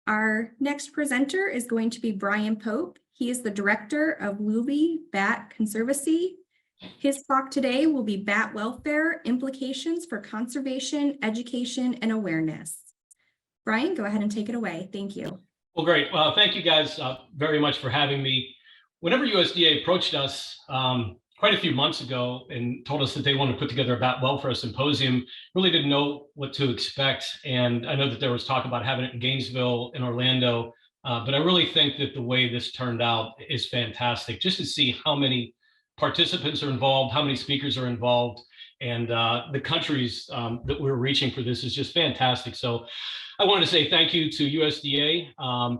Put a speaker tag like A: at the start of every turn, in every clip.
A: Our next presenter is going to be Brian Pope. He is the director of Lubee Bat Conservancy. His talk today will be bat welfare, implications for conservation, education, and awareness. Brian, go ahead and take it away. Thank you.
B: Well, great. Well, thank you guys very much for having me. Whenever USDA approached us quite a few months ago and told us that they wanted to put together a Bat Welfare Symposium, really didn't know what to expect. And I know that there was talk about having it in Gainesville, in Orlando, but I really think that the way this turned out is fantastic, just to see how many participants are involved, how many speakers are involved, and the countries that we're reaching for this is just fantastic. So I wanted to say thank you to USDA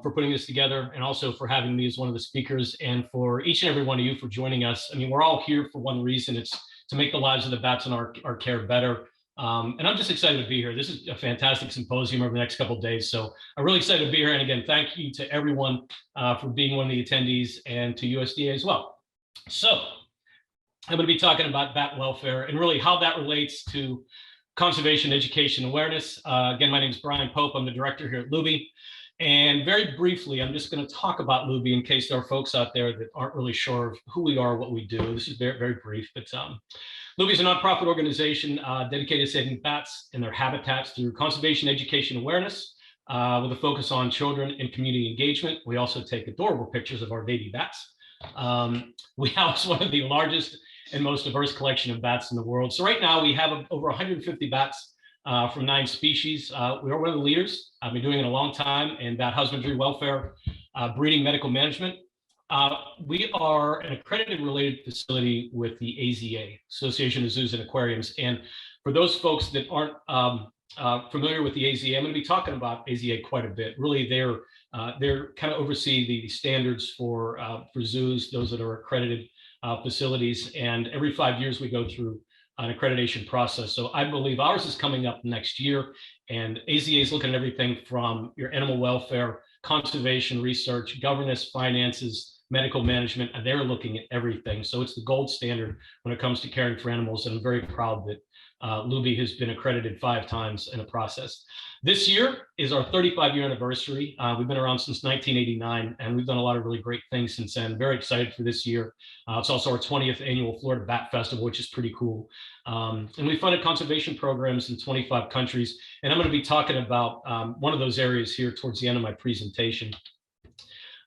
B: for putting this together, and also for having me as one of the speakers, and for each and every one of you for joining us. I mean, we're all here for one reason. It's to make the lives of the bats in our care better. And I'm just excited to be here. This is a fantastic symposium over the next couple of days. So I'm really excited to be here. And again, thank you to everyone for being one of the attendees, and to USDA as well. So I'm going to be talking about bat welfare and really how that relates to conservation, education, awareness. Again, my name is Brian Pope. I'm the director here at Lubee. And very briefly, I'm just going to talk about Lubee in case there are folks out there that aren't really sure of who we are, what we do. This is very, very brief, but Lubee is a nonprofit organization dedicated to saving bats and their habitats through conservation, education, awareness, with a focus on children and community engagement. We also take adorable pictures of our baby bats. We house one of the largest and most diverse collection of bats in the world. So right now we have over 150 bats from 9 species. We are one of the leaders. I've been doing it a long time in bat husbandry, welfare, breeding, medical management. We are an accredited related facility with the AZA, Association of Zoos and Aquariums. And for those folks that aren't familiar with the AZA, I'm going to be talking about AZA quite a bit. Really, they're kind of oversee the standards for zoos, those that are accredited facilities, and every 5 years we go through an accreditation process. So I believe ours is coming up next year, and AZA is looking at everything from your animal welfare, conservation research, governance, finances, medical management, and they're looking at everything. So it's the gold standard when it comes to caring for animals, and I'm very proud that Lubee has been accredited 5 times in a process. This year is our 35-year anniversary. We've been around since 1989, and we've done a lot of really great things since then. Very excited for this year. It's also our 20th annual Florida Bat Festival, which is pretty cool. And we funded conservation programs in 25 countries. And I'm going to be talking about one of those areas here towards the end of my presentation.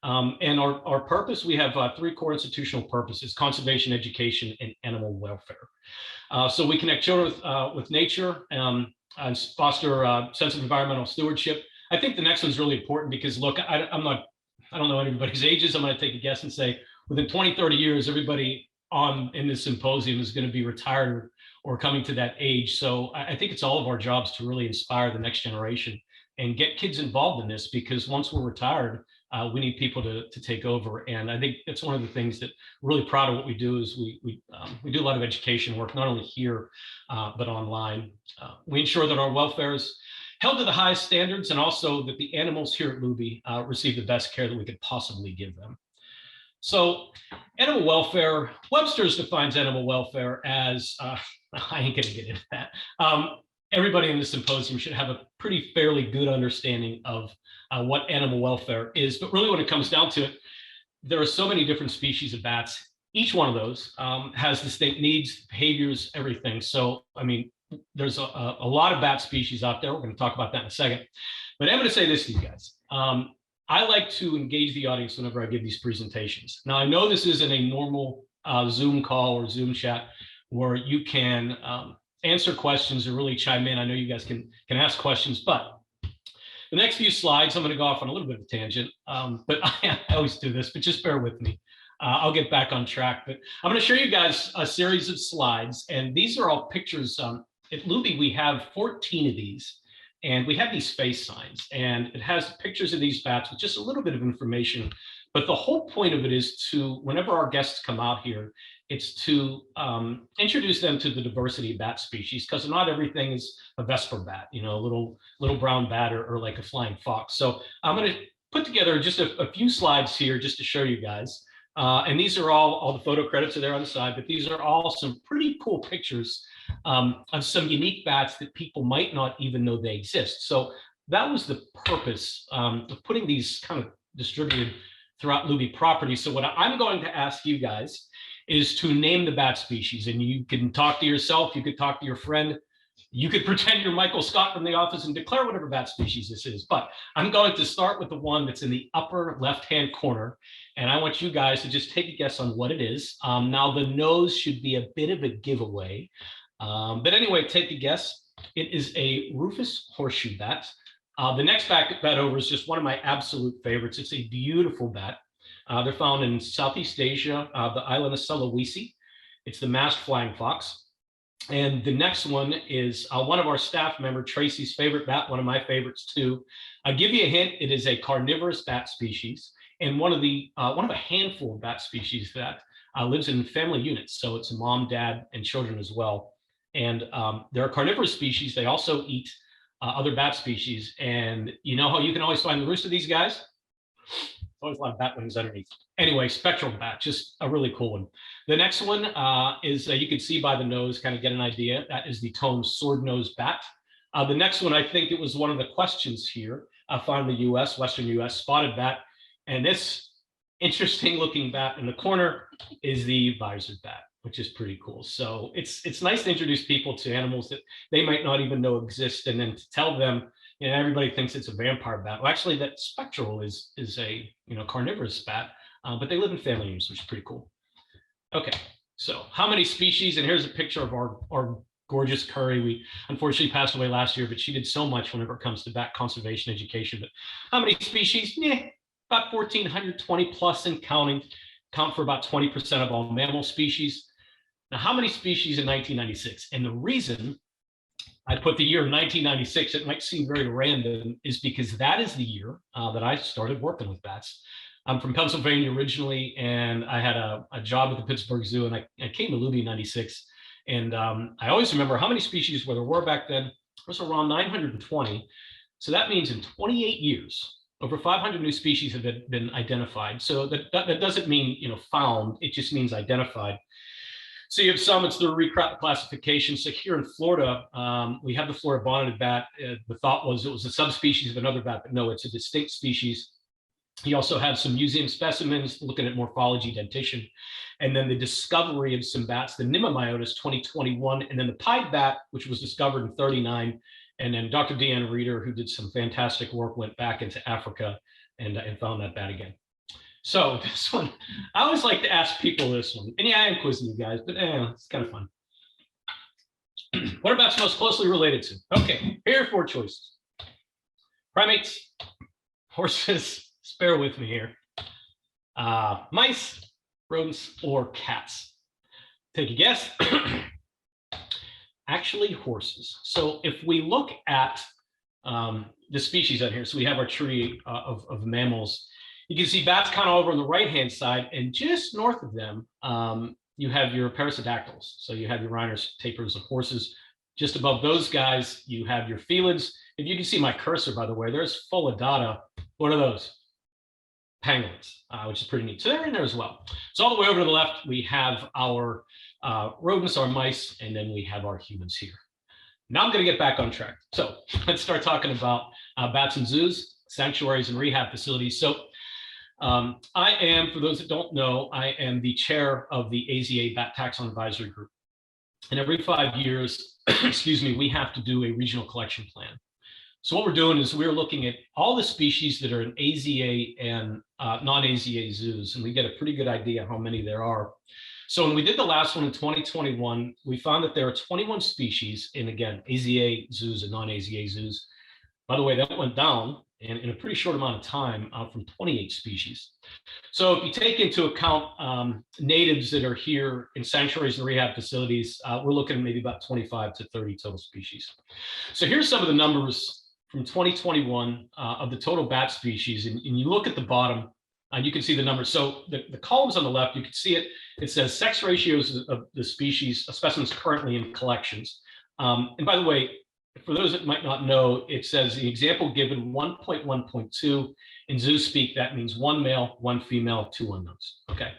B: And our purpose, we have 3 core institutional purposes: conservation, education, and animal welfare. So we connect children with nature and foster a sense of environmental stewardship. I think the next one's really important because, look, I don't know anybody's ages. I'm going to take a guess and say within 20, 30 years, everybody in this symposium is going to be retired or coming to that age. So I think it's all of our jobs to really inspire the next generation and get kids involved in this, because once we're retired, we need people to take over. And I think it's one of the things that we're really proud of what we do is we do a lot of education work, not only here, but online. We ensure that our welfare is held to the highest standards, and also that the animals here at Lubee receive the best care that we could possibly give them. So animal welfare, Webster's defines animal welfare as, I ain't gonna get into that. Everybody in the symposium should have a pretty fairly good understanding of what animal welfare is. But really, when it comes down to it, there are so many different species of bats. Each one of those has distinct needs, behaviors, everything. So, I mean, there's a lot of bat species out there. We're going to talk about that in a second. But I'm going to say this to you guys. I like to engage the audience whenever I give these presentations. Now, I know this isn't a normal Zoom call or Zoom chat where you can answer questions or really chime in. I know you guys can ask questions, but the next few slides, I'm going to go off on a little bit of a tangent, but I always do this, but just bear with me. I'll get back on track, but I'm going to show you guys a series of slides, and these are all pictures. At Lubee, we have 14 of these, and we have these face signs, and it has pictures of these bats with just a little bit of information. But the whole point of it is to, whenever our guests come out here, it's to introduce them to the diversity of bat species, because not everything is a Vesper bat, you know, a little brown bat or like a flying fox. So I'm going to put together just a few slides here just to show you guys. And these are all the photo credits are there on the side, but these are all some pretty cool pictures of some unique bats that people might not even know they exist. So that was the purpose of putting these kind of distributed throughout Lubee property. So what I'm going to ask you guys is to name the bat species, and you can talk to yourself, you could talk to your friend, you could pretend you're Michael Scott from The Office and declare whatever bat species this is. But I'm going to start with the one that's in the upper left-hand corner, and I want you guys to just take a guess on what it is. Now, the nose should be a bit of a giveaway. But anyway, take a guess. It is a Rufous horseshoe bat. The next bat over is just one of my absolute favorites. It's a beautiful bat. They're found in Southeast Asia, the island of Sulawesi. It's the masked flying fox. And the next one is one of our staff member, Tracy's favorite bat, one of my favorites too. I'll give you a hint. It is a carnivorous bat species, and one of a handful of bat species that lives in family units. So it's mom, dad, and children as well. And they're a carnivorous species. They also eat other bat species. And you know how you can always find the roost of these guys? Always a lot of bat wings underneath. Anyway, spectral bat, just a really cool one. The next one is, you can see by the nose, kind of get an idea. That is the Tome sword-nosed bat. The next one, I think it was one of the questions here, found in the US, Western US, spotted bat. And this interesting looking bat in the corner is the visored bat, which is pretty cool. So it's nice to introduce people to animals that they might not even know exist, and then to tell them, you know, everybody thinks it's a vampire bat. Well, actually, that spectral is a carnivorous bat, but they live in family units, which is pretty cool. Okay, so how many species? And here's a picture of our gorgeous Curry. We unfortunately passed away last year, but she did so much whenever it comes to bat conservation education. But how many species? About 1,420 plus and counting. Count for about 20% of all mammal species. Now, how many species in 1996? And the reason I put the year 1996, it might seem very random, is because that is the year that I started working with bats. I'm from Pennsylvania originally, and I had a job at the Pittsburgh Zoo, and I came to Lubee in 96. And I always remember how many species there were back then. It was around 920. So that means in 28 years, over 500 new species have been identified. So that doesn't mean found, it just means identified. So you have some, it's the reclassification. So here in Florida, we have the Florida bonneted bat. The thought was it was a subspecies of another bat, but no, it's a distinct species. He also had some museum specimens looking at morphology, dentition, and then the discovery of some bats, the Nemomyotis 2021, and then the pied bat, which was discovered in 39. And then Dr. Deanna Reeder, who did some fantastic work, went back into Africa and found that bat again. So this one, I always like to ask people this one. And yeah, I am quizzing you guys, but it's kind of fun. What are bats most closely related to? Okay, here are 4 choices. Primates, horses, bear with me here. Mice, rodents, or cats. Take a guess. Actually, horses. So if we look at the species out here, so we have our tree of mammals. You can see bats kind of over on the right-hand side, and just north of them, you have your parasidactyls. So you have your rhinos, tapirs of horses. Just above those guys, you have your felids. If you can see my cursor, by the way, there's full of data. What are those? Pangolins, which is pretty neat. So they're in there as well. So all the way over to the left, we have our rodents, our mice, and then we have our humans here. Now I'm going to get back on track. So let's start talking about bats in zoos, sanctuaries, and rehab facilities. So I am, for those that don't know, I am the chair of the AZA Bat Taxon Advisory Group. And every 5 years, excuse me, we have to do a regional collection plan. So what we're doing is we're looking at all the species that are in AZA and non-AZA zoos, and we get a pretty good idea how many there are. So when we did the last one in 2021, we found that there are 21 species in, again, AZA zoos and non-AZA zoos. By the way, that went down in a pretty short amount of time from 28 species. So if you take into account natives that are here in sanctuaries and rehab facilities, we're looking at maybe about 25 to 30 total species. So here's some of the numbers from 2021 of the total bat species. And you look at the bottom, you can see the numbers. So the columns on the left, you can see it. It says sex ratios of the species, specimens currently in collections. And by the way, for those that might not know, it says the example given 1.1.2 in zoo speak, that means 1 male, 1 female, 2 unknowns. Okay.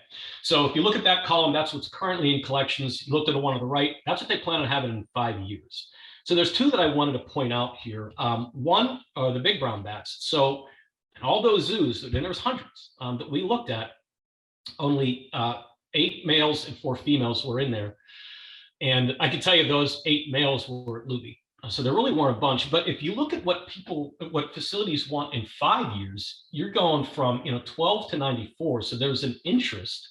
B: So if you look at that column, that's what's currently in collections. You looked at the one on the right, that's what they plan on having in 5 years. So there's two that I wanted to point out here. One are the big brown bats. So in all those zoos, and there's hundreds that we looked at, only 8 males and 4 females were in there. And I can tell you those 8 males were at Lubee. So there really weren't a bunch. But if you look at what facilities want in 5 years, you're going from 12 to 94. So there's an interest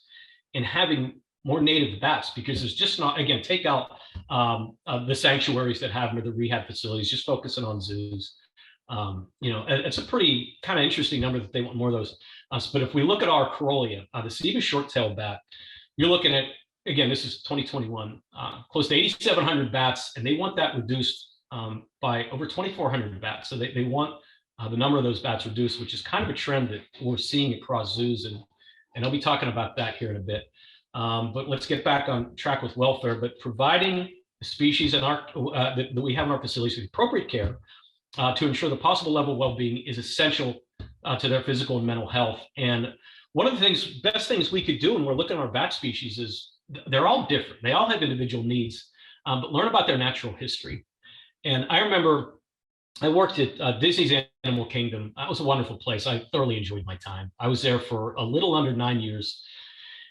B: in having more native bats, because there's just not, again, take out the sanctuaries that have them, or the rehab facilities, just focusing on zoos. It's a pretty kind of interesting number that they want more of those. But if we look at our Corolla, the Ceiba short-tailed bat, you're looking at, again, this is 2021, close to 8,700 bats, and they want that reduced by over 2,400 bats. So they want the number of those bats reduced, which is kind of a trend that we're seeing across zoos, and I'll be talking about that here in a bit. But let's get back on track with welfare. But providing the species in our that we have in our facilities with appropriate care to ensure the possible level of well-being is essential to their physical and mental health. And one of the best things we could do when we're looking at our bat species is they're all different. They all have individual needs, but learn about their natural history. And I remember I worked at Disney's Animal Kingdom. That was a wonderful place. I thoroughly enjoyed my time. I was there for a little under 9 years.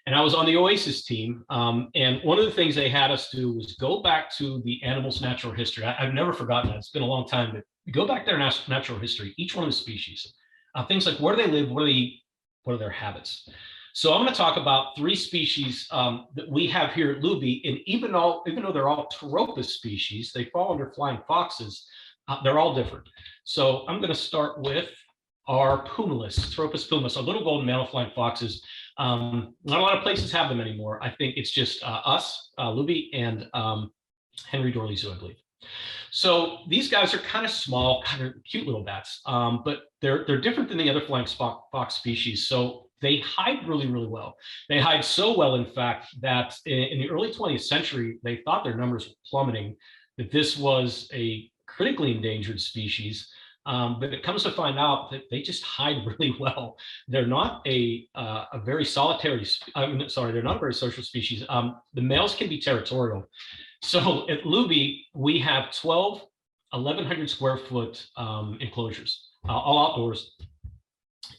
B: And I was on the Oasis team. And one of the things they had us do was go back to the animal's natural history. I've never forgotten that. It's been a long time, but go back to their natural history, each one of the species. Things like where do they live, what do they eat, what are their habits. So I'm going to talk about 3 species that we have here at Lubee. And even though they're all Pteropus species, they fall under flying foxes, they're all different. So I'm going to start with our Pumalus, Pteropus pumalus, our little golden male flying foxes. Not a lot of places have them anymore. I think it's just us, Lubee, and Henry Dorley Zoo, I believe. So these guys are kind of small, kind of cute little bats, but they're different than the other flying fox species. So they hide really, really well. They hide so well, in fact, that in the early 20th century, they thought their numbers were plummeting, that this was a critically endangered species. But it comes to find out that they just hide really well. They're not a very solitary, they're not a very social species. The males can be territorial. So at Lubee, we have 1,100 square foot enclosures, all outdoors.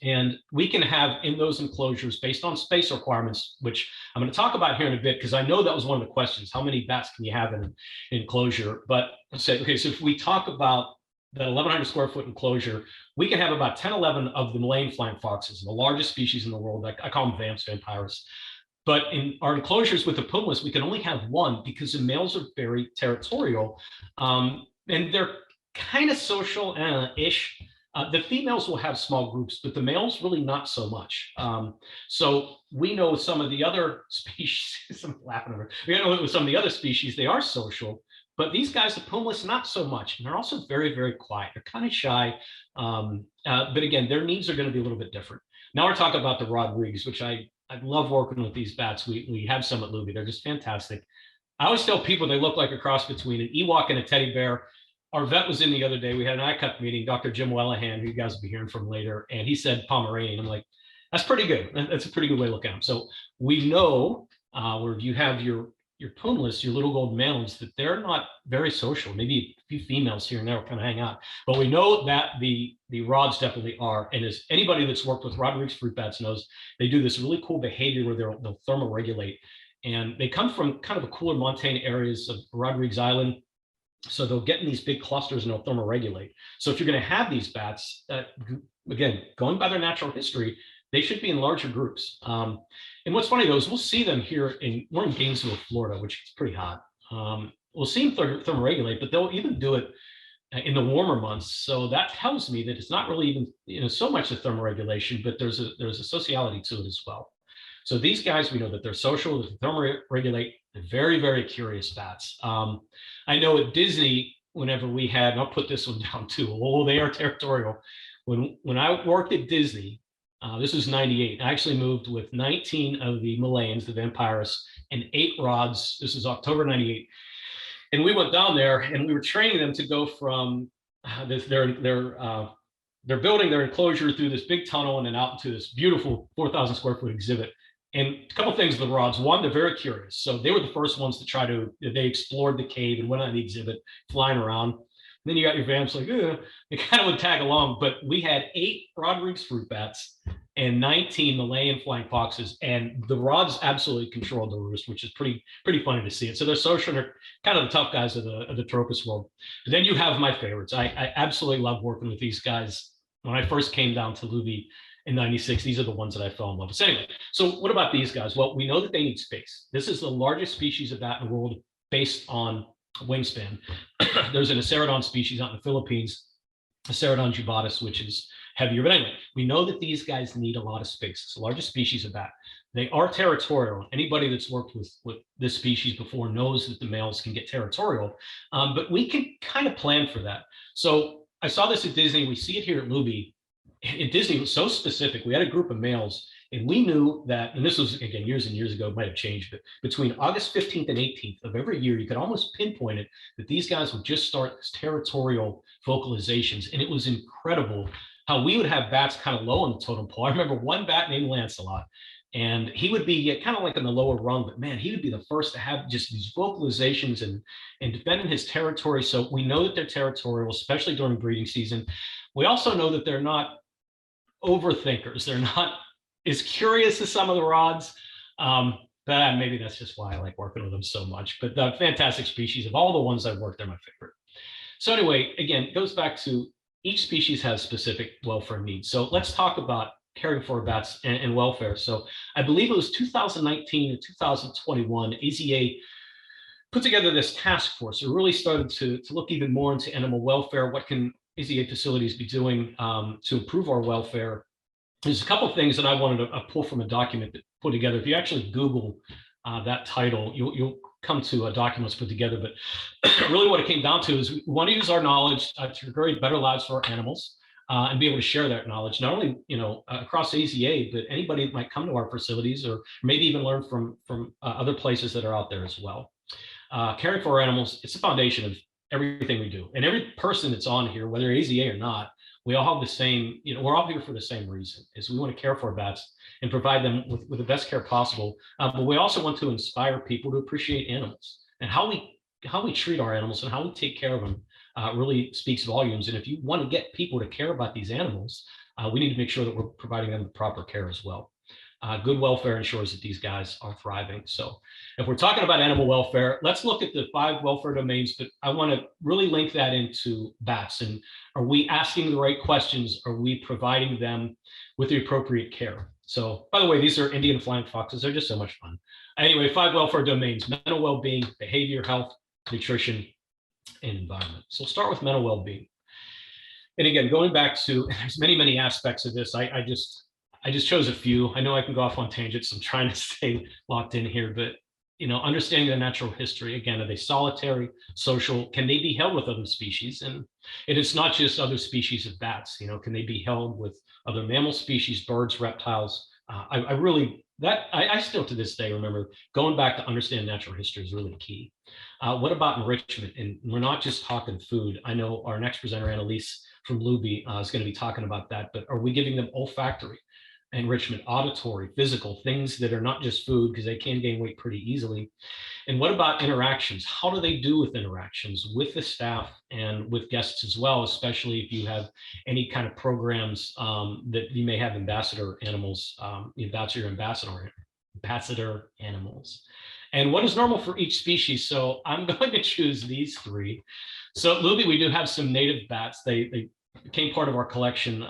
B: And we can have in those enclosures, based on space requirements, which I'm going to talk about here in a bit, because I know that was one of the questions, how many bats can you have in an enclosure? But let's say, okay, so if we talk about that 1,100 square foot enclosure, we can have about 10, 11 of the Malayan flying foxes, the largest species in the world. I call them vamps, vampires. But in our enclosures with the pumas, we can only have 1 because the males are very territorial, and they're kind of social-ish. The females will have small groups, but the males really not so much. So we know some of the other species, I'm laughing over, we know with some of the other species, they are social. But these guys, the pumas, not so much. And they're also very, very quiet. They're kind of shy. But again, their needs are going to be a little bit different. Now we're talking about the Rodrigues, which I love working with these bats. We have some at Lubee. They're just fantastic. I always tell people they look like a cross between an Ewok and a teddy bear. Our vet was in the other day. We had an ICUP meeting, Dr. Jim Wellahan, who you guys will be hearing from later. And he said Pomeranian. I'm like, that's pretty good. That's a pretty good way to look at them. So we know where you have your pumas, your little gold males, that they're not very social. Maybe a few females here and there will kind of hang out. But we know that the rods definitely are. And as anybody that's worked with Rodrigues fruit bats knows, they do this really cool behavior where they'll thermoregulate. And they come from kind of the cooler montane areas of Rodrigues Island. So they'll get in these big clusters and they'll thermoregulate. So if you're going to have these bats, again, going by their natural history, they should be in larger groups. And what's funny though is we'll see them here we're in Gainesville, Florida, which is pretty hot. We'll see them thermoregulate, but they'll even do it in the warmer months. So that tells me that it's not really even so much the thermoregulation, but there's a sociality to it as well. So these guys, we know that they're social, they thermoregulate. They're very, very curious bats. I know at Disney, whenever we had, and I'll put this one down too, they are territorial. When I worked at Disney, this was 98. I actually moved with 19 of the Malayans, the vampires, and 8 rods. This is October 98. And we went down there and we were training them to go from they're building their enclosure through this big tunnel and then out into this beautiful 4,000 square foot exhibit. And a couple of things with the rods. One, they're very curious. So they were the first ones to they explored the cave and went on the exhibit, flying around. And then you got your vamps like, they kind of would tag along. But we had 8 Rodrigues fruit bats and 19 Malayan flying foxes. And the rods absolutely controlled the roost, which is pretty funny to see it. So they're social, they're kind of the tough guys of the Tropus world. But then you have my favorites. I absolutely love working with these guys. When I first came down to Lubee in '96, these are the ones that I fell in love with. So anyway, so what about these guys? Well, we know that they need space. This is the largest species of bat in the world based on wingspan. There's an Acerodon species out in the Philippines, Acerodon jubatus, which is heavier. But anyway, we know that these guys need a lot of space. It's the largest species of bat. They are territorial. Anybody that's worked with this species before knows that the males can get territorial, but we can kind of plan for that. So I saw this at Disney. We see it here at Lubee. At Disney, it was so specific. We had a group of males, and we knew that, and this was, again, years and years ago, it might have changed, but between August 15th and 18th of every year, you could almost pinpoint it that these guys would just start this territorial vocalizations. And it was incredible how we would have bats kind of low on the totem pole. I remember one bat named Lancelot, and he would be kind of like on the lower rung, but man, he would be the first to have just these vocalizations and defending his territory. So we know that they're territorial, especially during breeding season. We also know that they're not overthinkers. They're not as curious as some of the rods. But maybe that's just why I like working with them so much. But the fantastic species. Of all the ones I've worked, they're my favorite. So anyway, again, it goes back to each species has specific welfare needs. So let's talk about caring for bats and welfare. So I believe it was 2019 and 2021, AZA put together this task force. It really started to look even more into animal welfare. What can AZA facilities be doing to improve our welfare? There's a couple of things that I wanted to pull from a document that put together. If you actually Google that title, you'll come to a document that's put together. But really what it came down to is we want to use our knowledge to create better lives for our animals and be able to share that knowledge, not only across AZA, but anybody that might come to our facilities or maybe even learn from other places that are out there as well. Caring for our animals, it's the foundation of everything we do. And every person that's on here, whether AZA or not, we all have the same, we're all here for the same reason, is we want to care for our bats and provide them with the best care possible. But we also want to inspire people to appreciate animals, and how we treat our animals and how we take care of them really speaks volumes. And if you want to get people to care about these animals, we need to make sure that we're providing them the proper care as well. Good welfare ensures that these guys are thriving. So if we're talking about animal welfare, let's look at the 5 welfare domains, but I want to really link that into bats. And are we asking the right questions? Are we providing them with the appropriate care? So, by the way, these are Indian flying foxes. They're just so much fun. Anyway, 5 welfare domains: mental well-being, behavior, health, nutrition, and environment. So we'll start with mental well-being. And again, going back to, there's many aspects of this. I just chose a few. I know I can go off on tangents. I'm trying to stay locked in here, but understanding the natural history. Again, are they solitary, social? Can they be held with other species? And it's not just other species of bats. Can they be held with other mammal species, birds, reptiles? I still to this day remember going back to understand natural history is really key. What about enrichment? And we're not just talking food. I know our next presenter, Annalise from Lubee, is going to be talking about that. But are we giving them olfactory enrichment, auditory, physical, things that are not just food, because they can gain weight pretty easily? And what about interactions? How do they do with interactions with the staff and with guests as well, especially if you have any kind of programs that you may have ambassador animals, ambassador animals. And what is normal for each species? So I'm going to choose these 3. So at Lubee, we do have some native bats. They became part of our collection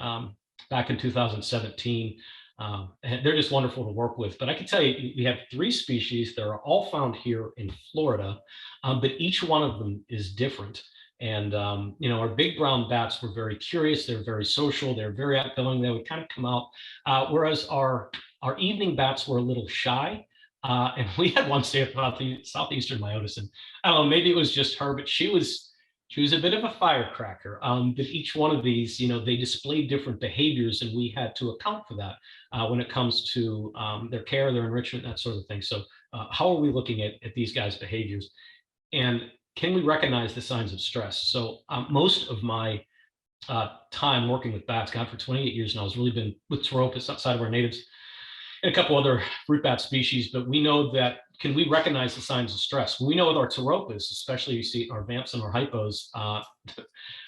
B: back in 2017. And they're just wonderful to work with. But I can tell you, we have 3 species that are all found here in Florida, but each one of them is different. And, our big brown bats were very curious. They're very social. They're very outgoing. They would kind of come out, whereas our evening bats were a little shy. And we had one stay about the southeastern Myotis, and I don't know, maybe it was just her, but she was a bit of a firecracker. But each one of these, they displayed different behaviors, and we had to account for that when it comes to their care, their enrichment, that sort of thing. So how are we looking at these guys' behaviors? And can we recognize the signs of stress? So most of my time working with bats, God, for 28 years now, has really been with Tropus outside of our natives. and a couple other fruit bat species, but we know that, can we recognize the signs of stress? We know with our pteropus, especially you see our vamps and our hypos,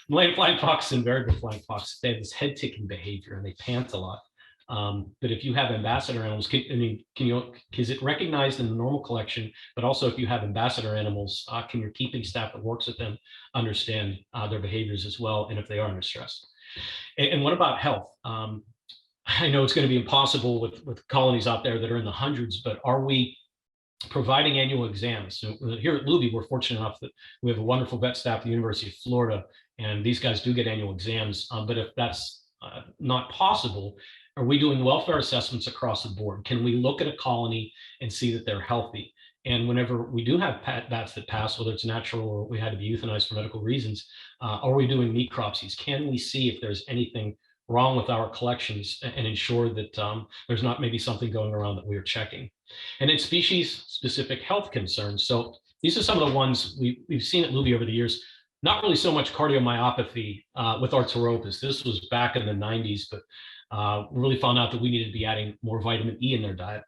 B: Malayan flying fox and variable flying fox, they have this head ticking behavior and they pant a lot. But if you have ambassador animals, is it recognized in the normal collection? But also if you have ambassador animals, can your keeping staff that works with them understand their behaviors as well, and if they are under stress? And what about health? I know it's going to be impossible with colonies out there that are in the hundreds, but are we providing annual exams? So here at Lubee, we're fortunate enough that we have a wonderful vet staff at the University of Florida, and these guys do get annual exams. But if that's not possible, are we doing welfare assessments across the board? Can we look at a colony and see that they're healthy? And whenever we do have bats that pass, whether it's natural or we had to be euthanized for medical reasons, are we doing necropsies? Can we see if there's anything wrong with our collections and ensure that there's not maybe something going around that we are checking? And then species-specific health concerns. So these are some of the ones we've seen at Lubee over the years. Not really so much cardiomyopathy with our pteropus. This was back in the 90s, but we really found out that we needed to be adding more vitamin E in their diet.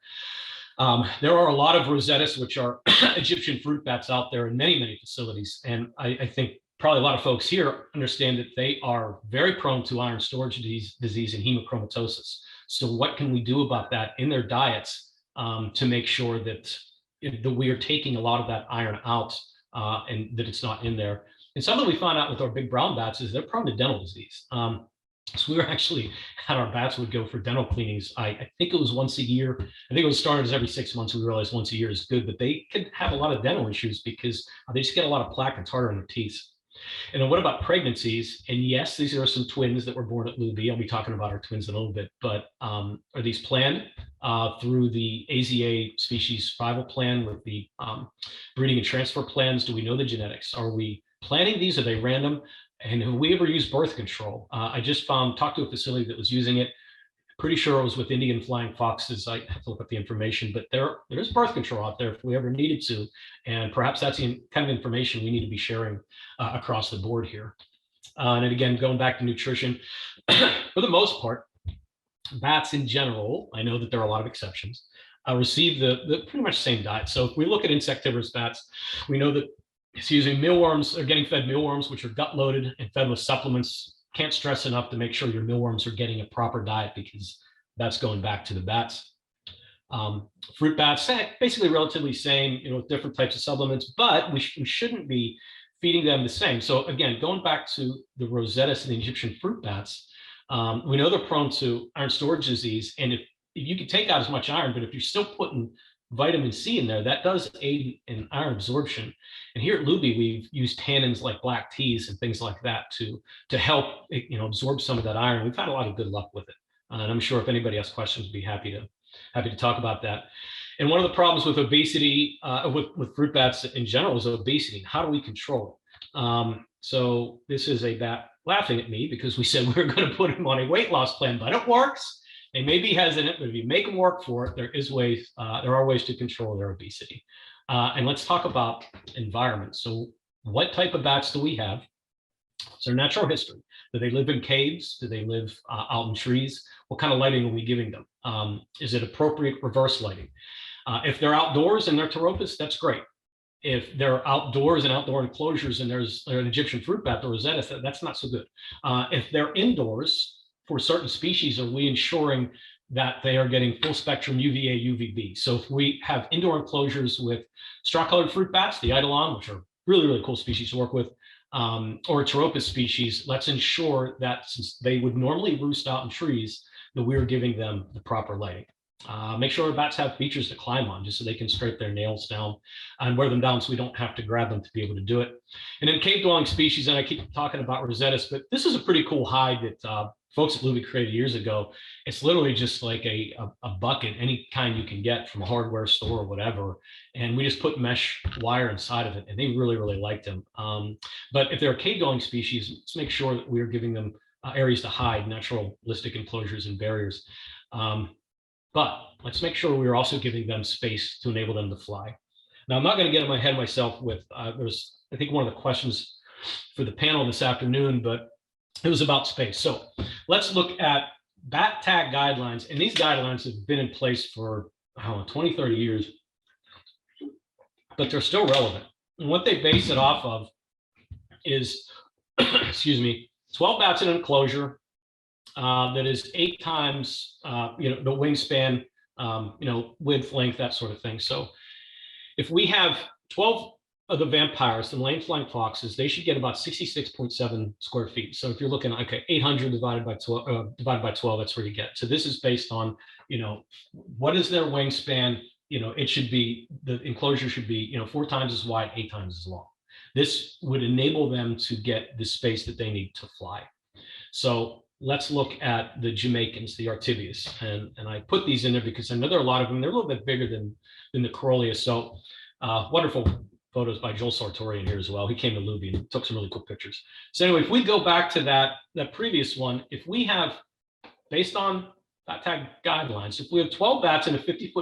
B: There are a lot of rosettas, which are Egyptian fruit bats out there in many, many facilities. And I think probably a lot of folks here understand that they are very prone to iron storage disease and hemochromatosis. So what can we do about that in their diets to make sure that we are taking a lot of that iron out and that it's not in there? And something we found out with our big brown bats is they're prone to dental disease. So we were actually had our bats would go for dental cleanings. I think it was once a year. I think it was started as every 6 months. We realized once a year is good, but they could have a lot of dental issues because they just get a lot of plaque and tartar in their teeth. And then what about pregnancies? And yes, these are some twins that were born at Lubee. I'll be talking about our twins in a little bit, but are these planned through the AZA species survival plan with the breeding and transfer plans? Do we know the genetics? Are we planning these? Are they random? And have we ever used birth control? I just talked to a facility that was using it. Pretty sure it was with Indian flying foxes. I have to look up the information, but there is birth control out there if we ever needed to. And perhaps that's the kind of information we need to be sharing across the board here. And again, going back to nutrition, for the most part, bats in general, I know that there are a lot of exceptions, receive the pretty much same diet. So if we look at insectivorous bats, we know that it's using mealworms, they're getting fed mealworms, which are gut loaded and fed with supplements. Can't stress enough to make sure your mealworms are getting a proper diet because that's going back to the bats. Fruit bats, basically relatively same, with different types of supplements, but we shouldn't be feeding them the same. So again, going back to the rosettas and the Egyptian fruit bats, we know they're prone to iron storage disease. And if you can take out as much iron, but if you're still putting vitamin C in there, that does aid in iron absorption. And here at Lubee, we've used tannins like black teas and things like that to help absorb some of that iron. We've had a lot of good luck with it. And I'm sure if anybody has questions, we'd be happy to talk about that. And one of the problems with obesity, with fruit bats in general, is obesity. How do we control it? So this is a bat laughing at me because we said we were going to put him on a weight loss plan, but it works. They may be hesitant, but if you make them work for it, there are ways to control their obesity. And let's talk about environment. So what type of bats do we have? It's their natural history. Do they live in caves? Do they live out in trees? What kind of lighting are we giving them? Is it appropriate reverse lighting? If they're outdoors and they're pteropus, that's great. If they're outdoors and outdoor enclosures and there's an Egyptian fruit bat, the rosetta, that's not so good. If they're indoors, for certain species, are we ensuring that they are getting full spectrum UVA, UVB? So if we have indoor enclosures with straw-colored fruit bats, the Eidolon, which are really, really cool species to work with, or a Pteropus species, let's ensure that since they would normally roost out in trees, that we're giving them the proper lighting. Make sure our bats have features to climb on just so they can scrape their nails down and wear them down so we don't have to grab them to be able to do it. And then cave dwelling species, and I keep talking about rosettas, but this is a pretty cool hide that folks at Lubee created years ago. It's literally just like a bucket, any kind you can get from a hardware store or whatever. And we just put mesh wire inside of it, and they really, really liked them. But if they're a cave dwelling species, let's make sure that we're giving them areas to hide, naturalistic enclosures and barriers. But let's make sure we're also giving them space to enable them to fly. Now, I'm not going to get in my head myself with, there's, I think, one of the questions for the panel this afternoon, but it was about space. So let's look at bat tag guidelines, and these guidelines have been in place for, I don't know, 20, 30 years, but they're still relevant. And what they base it off of is, excuse me, 12 bats in an enclosure that is 8 times, the wingspan, width, length, that sort of thing. So if we have 12 of the vampires, the lane flying foxes, they should get about 66.7 square feet. So if you're looking, okay, 800 divided by 12, that's where you get. So this is based on, what is their wingspan? It should be, the enclosure should be, 4 times as wide, 8 times as long. This would enable them to get the space that they need to fly. So let's look at the Jamaicans, the Artivius, and I put these in there because I know there are a lot of them. They're a little bit bigger than the Corollia. So wonderful photos by Joel Sartorian here as well. He came to Lubee and took some really cool pictures. So anyway, if we go back to that previous one, if we have, based on bat tag guidelines, if we have 12 bats in a 50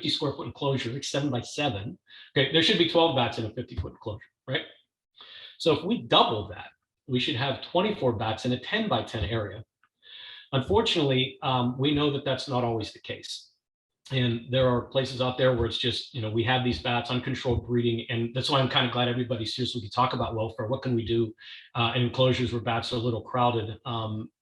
B: square foot enclosure, like 7 by 7, okay, there should be 12 bats in a 50-foot enclosure, right? So if we double that, we should have 24 bats in a 10 by 10 area. Unfortunately, we know that that's not always the case. And there are places out there where it's just, we have these bats, uncontrolled breeding. And that's why I'm kind of glad everybody's here so we can talk about welfare. What can we do in enclosures where bats are a little crowded?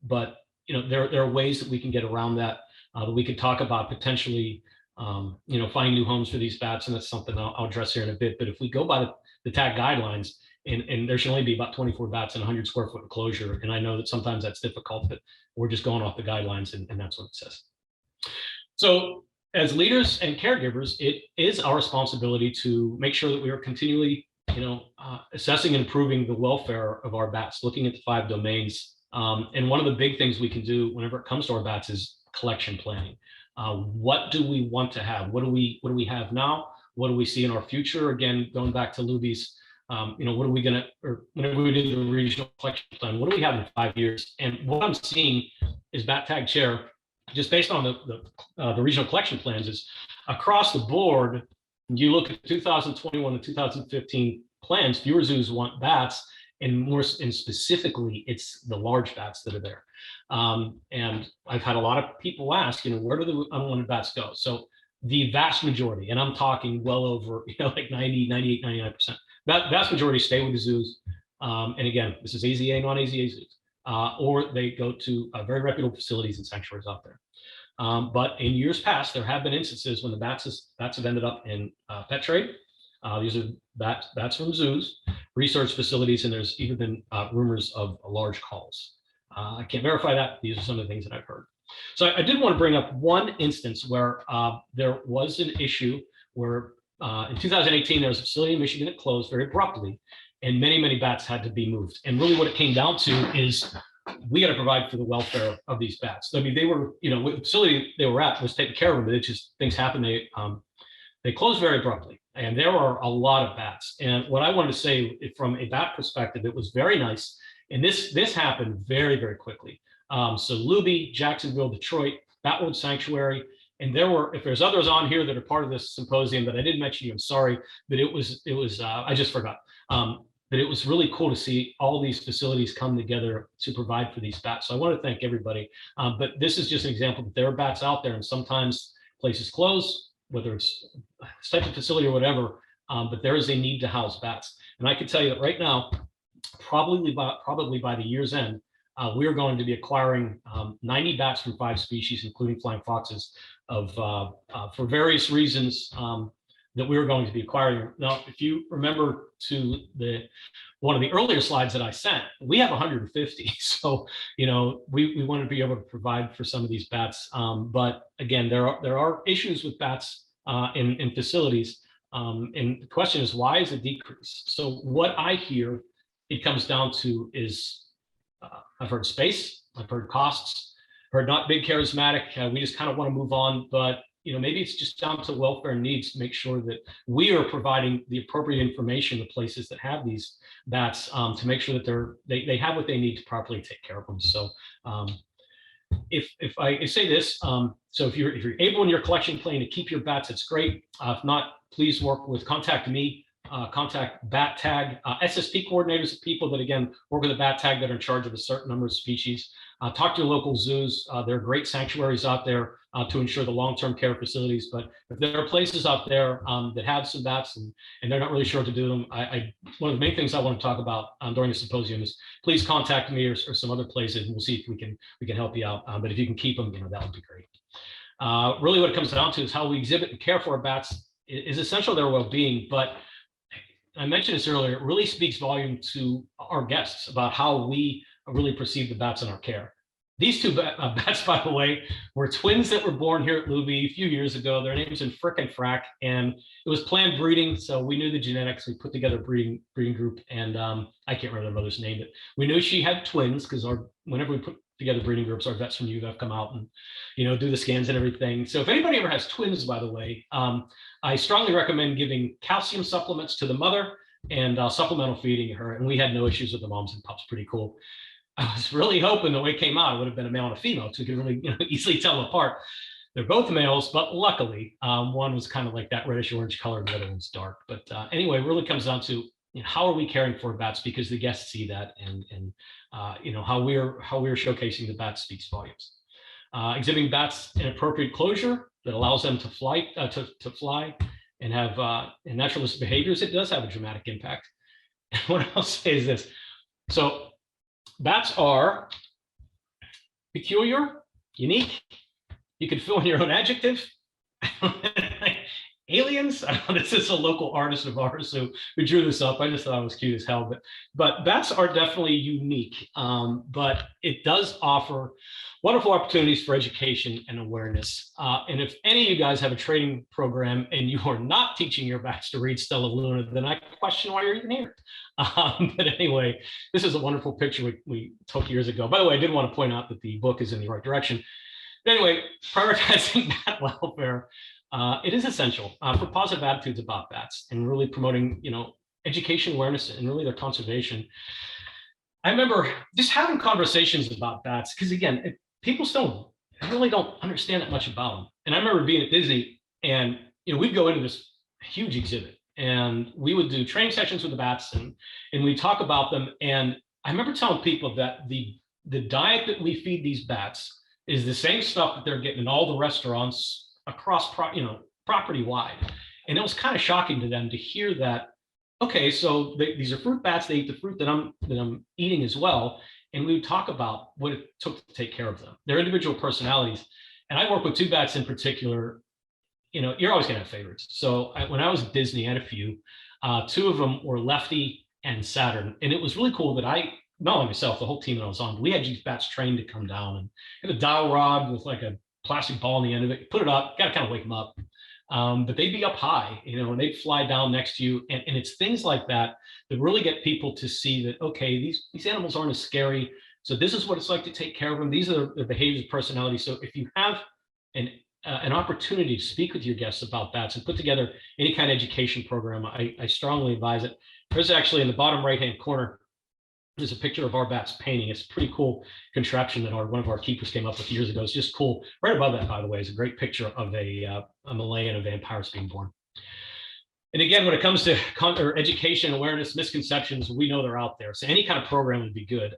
B: But, there are ways that we can get around that, that we can talk about potentially, finding new homes for these bats. And that's something I'll address here in a bit. But if we go by the tag guidelines, and there should only be about 24 bats in a 100 square foot enclosure. And I know that sometimes that's difficult, but we're just going off the guidelines, and that's what it says. So as leaders and caregivers, it is our responsibility to make sure that we are continually, assessing and improving the welfare of our bats, looking at the 5 domains. And one of the big things we can do whenever it comes to our bats is collection planning. What do we want to have? What do we have now? What do we see in our future? Again, going back to Lubee's, what are we going to, or whenever we do the regional collection plan, what do we have in 5 years? And what I'm seeing is Bat Tag Chair, just based on the regional collection plans, is across the board. You look at 2021 and 2015 plans, fewer zoos want bats, and specifically, it's the large bats that are there. And I've had a lot of people ask, where do the unwanted bats go? So the vast majority, and I'm talking well over, like 90, 98, 99%, that vast majority stay with the zoos. And again, this is AZA, non-AZA zoos, or they go to very reputable facilities and sanctuaries out there. But in years past, there have been instances when the bats have ended up in pet trade. These are bats from zoos, research facilities, and there's even been rumors of large calls. I can't verify that. These are some of the things that I've heard. So I did want to bring up one instance where there was an issue where in 2018, there was a facility in Michigan that closed very abruptly, and many bats had to be moved. And really what it came down to is we got to provide for the welfare of these bats. I mean, they were, the facility they were at was taking care of them, but it just, things happened. They closed very abruptly, and there are a lot of bats. And what I wanted to say from a bat perspective, it was very nice. And this happened very, very quickly. So Lubee, Jacksonville, Detroit, Batwood Sanctuary, and if there's others on here that are part of this symposium that I didn't mention you, I'm sorry, but it was I just forgot. But it was really cool to see all these facilities come together to provide for these bats. So I want to thank everybody. But this is just an example that there are bats out there, and sometimes places close, whether it's this type of facility or whatever, but there is a need to house bats. And I can tell you that right now, probably by the year's end, we are going to be acquiring 90 bats from 5 species, including flying foxes, for various reasons that we were going to be acquiring. Now, if you remember to one of the earlier slides that I sent, we have 150. So, we want to be able to provide for some of these bats. But again, there are issues with bats in facilities. And the question is, why is it decreased? So what I hear it comes down to is, I've heard space, I've heard costs, heard not big charismatic. We just kind of want to move on, but maybe it's just down to welfare needs to make sure that we are providing the appropriate information to places that have these bats to make sure that they have what they need to properly take care of them. So if I say this, so if you're able in your collection plan to keep your bats, it's great. If not, please contact me. contact bat tag. SSP coordinators are people that, again, work with a bat tag that are in charge of a certain number of species. Talk to your local zoos. There are great sanctuaries out there to ensure the long-term care facilities. But if there are places out there that have some bats and they're not really sure what to do them, one of the main things I want to talk about during the symposium is please contact me or some other places, and we'll see if we can help you out. But if you can keep them, that would be great. Really, what it comes down to is how we exhibit and care for our bats is essential to their well-being. But I mentioned this earlier, it really speaks volume to our guests about how we really perceive the bats in our care. These two bats, by the way, were twins that were born here at Lubee a few years ago. Their names are Frick and Frack, and it was planned breeding. So we knew the genetics. We put together a breeding group, and I can't remember their mother's name, but we knew she had twins because whenever we put together breeding groups, our vets from UVF come out and do the scans and everything. So if anybody ever has twins, by the way, I strongly recommend giving calcium supplements to the mother and supplemental feeding her. And we had no issues with the moms and pups. Pretty cool. I was really hoping the way it came out, it would have been a male and a female, so we could really easily tell them apart. They're both males, but luckily one was kind of like that reddish orange color, and the other one's dark. But anyway, it really comes down to how are we caring for bats, because the guests see that, and how we're showcasing the bats speaks volumes. Exhibiting bats in appropriate closure that allows them to fly and have naturalistic behaviors, it does have a dramatic impact. And what I'll say is this: so bats are peculiar, unique. You can fill in your own adjective. Aliens. This is a local artist of ours who drew this up. I just thought it was cute as hell. But bats are definitely unique. But it does offer wonderful opportunities for education and awareness. And if any of you guys have a training program and you are not teaching your bats to read Stella Luna, then I question why you're even here. But anyway, this is a wonderful picture we took years ago. By the way, I did want to point out that the book is in the right direction. But anyway, prioritizing bat welfare. It is essential for positive attitudes about bats and really promoting, education, awareness, and really their conservation. I remember just having conversations about bats because, again, people still really don't understand that much about them. And I remember being at Disney, and we'd go into this huge exhibit, and we would do training sessions with the bats, and we'd talk about them. And I remember telling people that the diet that we feed these bats is the same stuff that they're getting in all the restaurants across property wide. And it was kind of shocking to them to hear that, okay, so these are fruit bats, they eat the fruit that I'm eating as well. And we would talk about what it took to take care of them, their individual personalities. And I work with two bats in particular. You're always gonna have favorites. So when I was at Disney, I had a few. Two of them were Lefty and Saturn. And it was really cool that not only myself, the whole team that I was on, we had these bats trained to come down and had a dowel rod with like a plastic ball on the end of it, put it up, got to kind of wake them up. But they'd be up high, and they'd fly down next to you. And it's things like that that really get people to see that, okay, these animals aren't as scary. So this is what it's like to take care of them. These are the behaviors, personalities. So if you have an opportunity to speak with your guests about bats and put together any kind of education program, I strongly advise it. There's actually in the bottom right-hand corner, there's a picture of our bats painting. It's a pretty cool contraption that one of our keepers came up with years ago. It's just cool. Right above that, by the way, is a great picture of a Malay and a vampires being born. And again, when it comes to education, awareness, misconceptions, we know they're out there. So any kind of program would be good.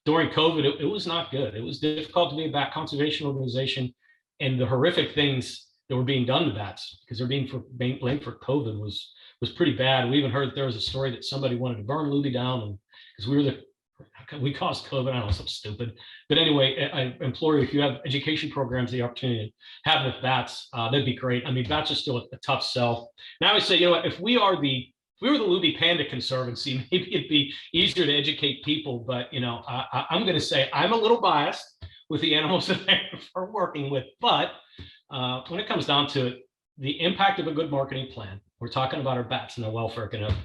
B: During COVID, it was not good. It was difficult to be a bat conservation organization, and the horrific things that were being done to bats because they're being blamed for COVID was pretty bad. We even heard that there was a story that somebody wanted to burn Lubee down, and because we caused COVID, I don't know, something stupid. But anyway, I implore you, if you have education programs, the opportunity to have with bats, that'd be great. I mean, bats are still a tough sell. And I would say, if we were the Lubee Panda Conservancy, maybe it'd be easier to educate people. But I'm going to say I'm a little biased with the animals that we're working with. But when it comes down to it, the impact of a good marketing plan, we're talking about our bats and their welfare can have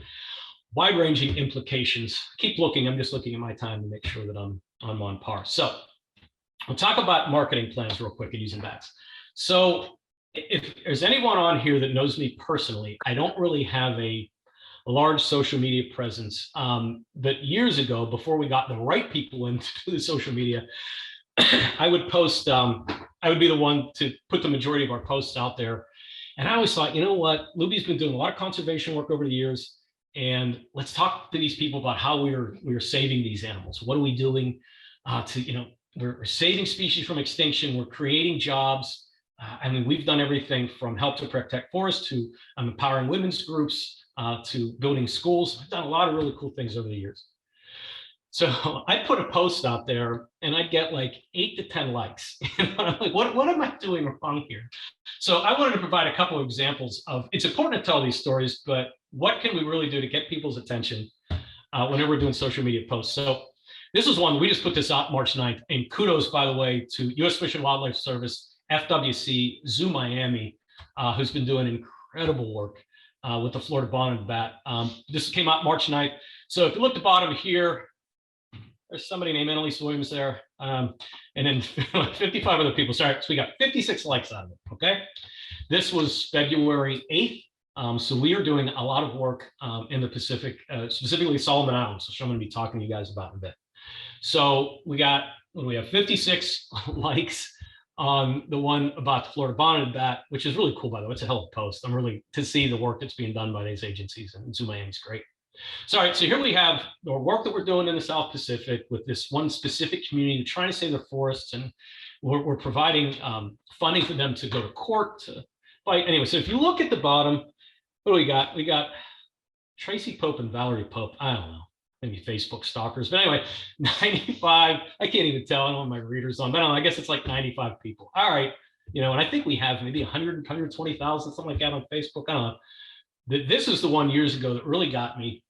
B: wide-ranging implications. Keep looking. I'm just looking at my time to make sure that I'm on par. So we'll talk about marketing plans real quick and using bats. So if there's anyone on here that knows me personally, I don't really have a large social media presence. But years ago, before we got the right people into the social media, I would post, I would be the one to put the majority of our posts out there. And I always thought, you know what, Lubee's been doing a lot of conservation work over the years, and let's talk to these people about how we're saving these animals. What are we doing to, we're saving species from extinction. We're creating jobs. I mean, we've done everything from help to protect forests to empowering women's groups to building schools. I've done a lot of really cool things over the years. So I put a post out there and I'd get like 8 to 10 likes. And I'm like, what am I doing wrong here? So I wanted to provide a couple of examples of, it's important to tell these stories, but what can we really do to get people's attention whenever we're doing social media posts? So this was one, we just put this out March 9th, and kudos, by the way, to U.S. Fish and Wildlife Service, FWC, Zoo Miami, who's been doing incredible work with the Florida bonneted bat. This came out March 9th. So if you look at the bottom here, there's somebody named Annalise Williams there, and then 55 other people. Sorry, so we got 56 likes out of it, okay? This was February 8th. So we are doing a lot of work in the Pacific, specifically Solomon Islands, which I'm gonna be talking to you guys about in a bit. So we got, what do we have, 56 likes on the one about the Florida bonneted bat, which is really cool, by the way. It's a hell of a post. I'm really, to see the work that's being done by these agencies, and Zoo Miami is great. So, all right, so here we have the work that we're doing in the South Pacific with this one specific community trying to save their forests, and we're providing funding for them to go to court to fight. Anyway, so if you look at the bottom, what do we got? We got Tracy Pope and Valerie Pope. I don't know, maybe Facebook stalkers, but anyway, 95. I can't even tell. I don't have my readers on, but I don't know, I guess it's like 95 people. All right, and I think we have maybe 100, 120,000, something like that on Facebook. I don't know. This is the one years ago that really got me.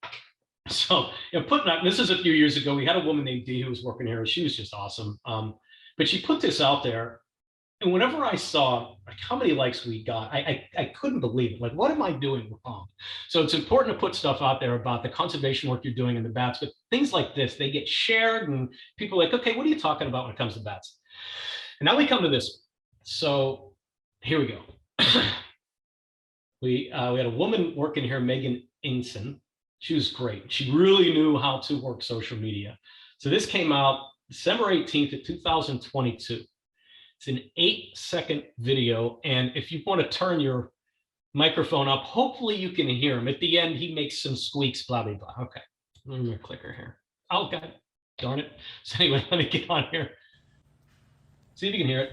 B: So, putting up, this is a few years ago. We had a woman named Dee who was working here. She was just awesome. But she put this out there, and whenever I saw like how many likes we got, I couldn't believe it. Like, what am I doing wrong? So it's important to put stuff out there about the conservation work you're doing in the bats. But things like this, they get shared, and people are like, okay, what are you talking about when it comes to bats? And now we come to this. So here we go. We had a woman working here, Megan Ingson. She was great. She really knew how to work social media. So this came out December 18th of 2022. It's an 8-second video. And if you want to turn your microphone up, hopefully you can hear him. At the end, he makes some squeaks, blah, blah, blah. Okay, let me clicker here. Oh, God, darn it. So anyway, let me get on here. See if you can hear it.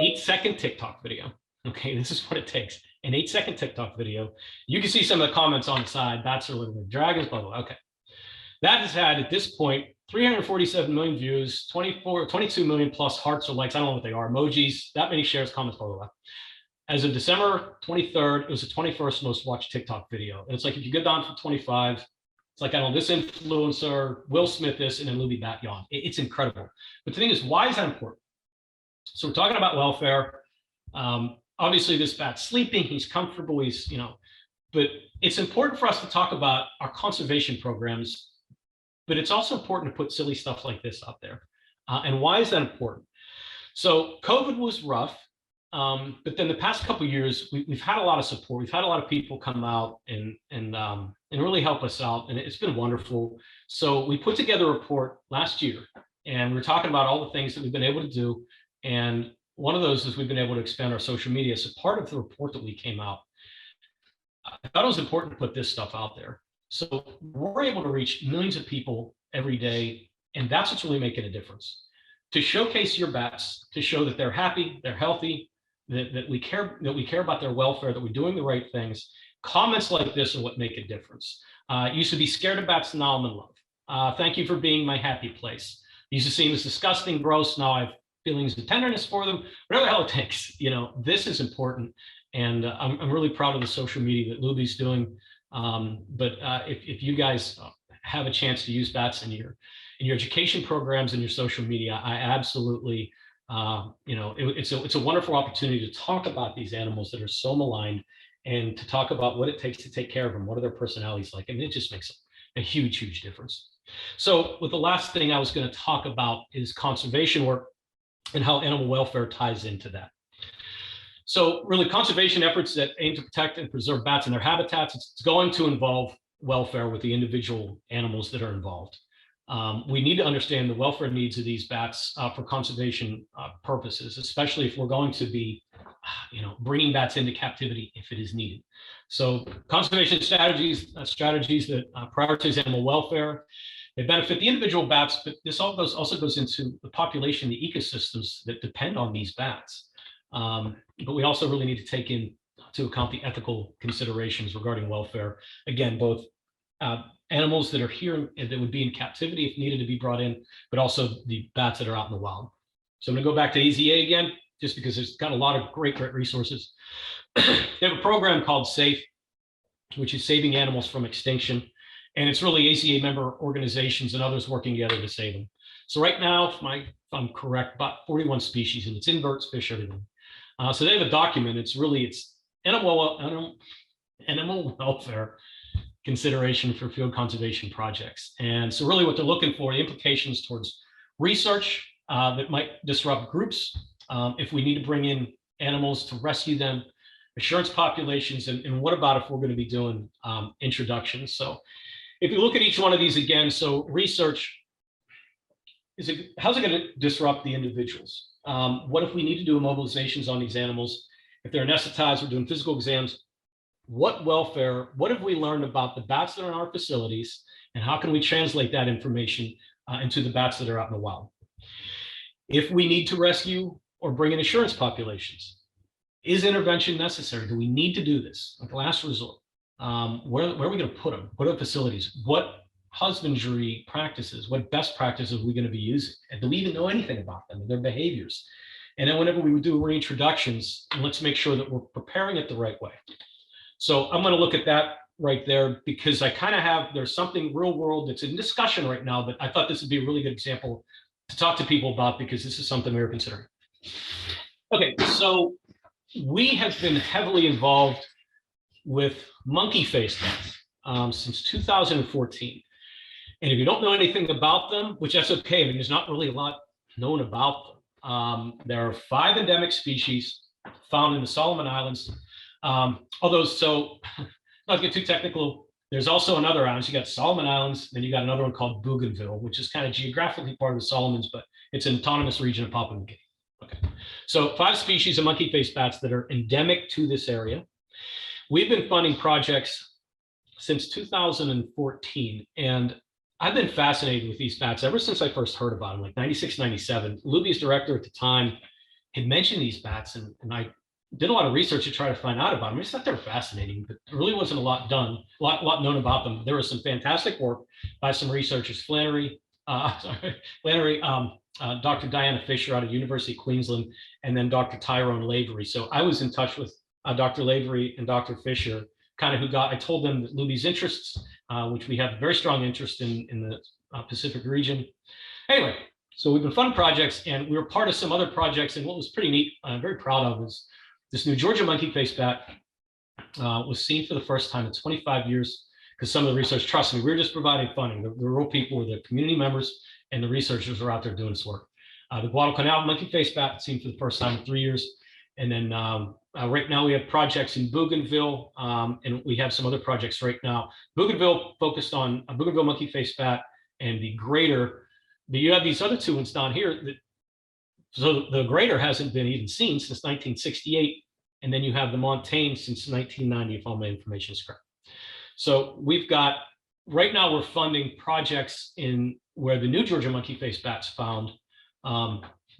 B: 8-second TikTok video. Okay, this is what it takes. An 8-second TikTok video. You can see some of the comments on the side. Bats are living with dragons, blah, blah, blah. Okay. That has had, at this point, 347 million views, 22 million plus hearts or likes. I don't know what they are. Emojis, that many shares, comments, blah, blah, blah. As of December 23rd, it was the 21st most watched TikTok video. And it's like, if you go down from 25, it's like, I don't know, this influencer, Will Smith this, and then Lubee Bat yawn. It's incredible. But the thing is, why is that important? So we're talking about welfare. Obviously, this bat's sleeping. He's comfortable. He's, but it's important for us to talk about our conservation programs. But it's also important to put silly stuff like this out there. And why is that important? So COVID was rough. But then the past couple of years, we've had a lot of support. We've had a lot of people come out and really help us out. And it's been wonderful. So we put together a report last year. And we're talking about all the things that we've been able to do. And one of those is we've been able to expand our social media. So part of the report that we came out, I thought it was important to put this stuff out there. So we're able to reach millions of people every day. And that's what's really making a difference. To showcase your bats, to show that they're happy, they're healthy, that we care about their welfare, that we're doing the right things. Comments like this are what make a difference. Used to be scared of bats, now I'm in love. Thank you for being my happy place. Used to seem as disgusting, gross, now I've feelings of tenderness for them, whatever the hell it takes. This is important. And I'm really proud of the social media that Lubee's doing. But if you guys have a chance to use bats in your education programs and your social media, I absolutely, it's a wonderful opportunity to talk about these animals that are so maligned and to talk about what it takes to take care of them. What are their personalities like? And it just makes a huge, huge difference. So with the last thing I was going to talk about is conservation work and how animal welfare ties into that. So really, conservation efforts that aim to protect and preserve bats and their habitats, it's going to involve welfare with the individual animals that are involved. We need to understand the welfare needs of these bats for conservation purposes, especially if we're going to be, bringing bats into captivity if it is needed. So conservation strategies that prioritize animal welfare, they benefit the individual bats, but this also goes into the population, the ecosystems that depend on these bats. But we also really need to take into account the ethical considerations regarding welfare. Again, both animals that are here and that would be in captivity if needed to be brought in, but also the bats that are out in the wild. So I'm going to go back to AZA again, just because there's got a lot of great resources. They have a program called SAFE, which is Saving Animals from Extinction. And it's really AZA member organizations and others working together to save them. So right now, if I'm correct, about 41 species, and it's inverts, fish, everything. So they have a document. It's animal welfare consideration for field conservation projects. And so really what they're looking for, the implications towards research that might disrupt groups, if we need to bring in animals to rescue them, assurance populations, and what about if we're going to be doing introductions. So if you look at each one of these again, so research, how's it going to disrupt the individuals? What if we need to do immobilizations on these animals? If they're anesthetized, we're doing physical exams. What have we learned about the bats that are in our facilities, and how can we translate that information into the bats that are out in the wild? If we need to rescue or bring in assurance populations, is intervention necessary? Do we need to do this? Like last resort, where are we going to put them? What are facilities? What husbandry practices, what best practices are we going to be using? And do we even know anything about them and their behaviors? And then whenever we do reintroductions, let's make sure that we're preparing it the right way. So I'm going to look at that right there, because I kind of there's something real world that's in discussion right now, but I thought this would be a really good example to talk to people about, because this is something we were considering. Okay, so we have been heavily involved with monkey face bats since 2014. And if you don't know anything about them, which that's okay, I mean, there's not really a lot known about them. There are 5 endemic species found in the Solomon Islands. Although, so not to get too technical, there's also another island. You got Solomon Islands, then you got another one called Bougainville, which is kind of geographically part of the Solomons, but it's an autonomous region of Papua New Guinea. Okay, so 5 species of monkey face bats that are endemic to this area. We've been funding projects since 2014, and I've been fascinated with these bats ever since I first heard about them, like 96, 97. Lubee's director at the time had mentioned these bats, and I did a lot of research to try to find out about them. I just thought they were fascinating, but there really wasn't a lot known about them. There was some fantastic work by some researchers, Dr. Diana Fisher out of University of Queensland, and then Dr. Tyrone Lavery. So I was in touch with Dr. Lavery and Dr. Fisher, kind of I told them that Lubee's interests, which we have very strong interest in the Pacific region. Anyway, so we've been funding projects, and we were part of some other projects. And what was pretty neat, I'm very proud of, is this new Georgia monkey face bat was seen for the first time in 25 years, because some of the research, trust me, we were just providing funding. The real people were the community members, and the researchers are out there doing this work. The Guadalcanal monkey face bat seen for the first time in 3 years. And then right now we have projects in Bougainville, and we have some other projects right now. Bougainville focused on a Bougainville monkey face bat and the greater, but you have these other 2 ones down here. So the greater hasn't been even seen since 1968. And then you have the Montaigne since 1990, if all my information is correct. So we've got, right now we're funding projects in where the new Georgia monkey face bats found.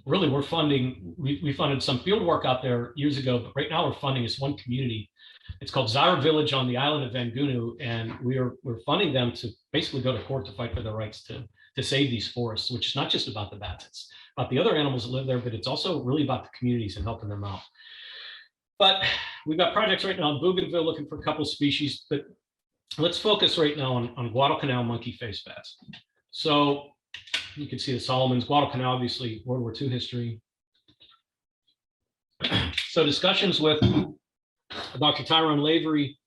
B: Really, we're funding, we funded some field work out there years ago, but right now we're funding this one community. It's called Zara Village on the island of Vangunu, and we're funding them to basically go to court to fight for their rights to save these forests, which is not just about the bats, it's about the other animals that live there, but it's also really about the communities and helping them out. But we've got projects right now in Bougainville looking for a couple of species, but let's focus right now on Guadalcanal monkey face bats. So you can see the Solomons, Guadalcanal, obviously World War II history. So discussions with Dr. Tyrone Lavery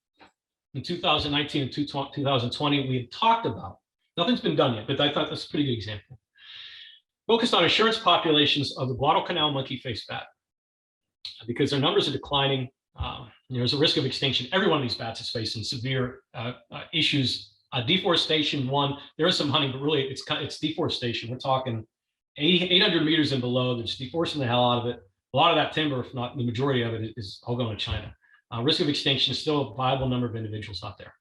B: in 2019 and 2020, we had talked about, nothing's been done yet, but I thought that's a pretty good example. Focused on assurance populations of the Guadalcanal monkey face bat, because their numbers are declining. There's a risk of extinction. Every one of these bats is facing severe issues Deforestation, one, there is some hunting, but really it's deforestation. We're talking 800 meters and below. They're just deforesting the hell out of it. A lot of that timber, if not the majority of it, is all going to China. Risk of extinction is still a viable number of individuals out there.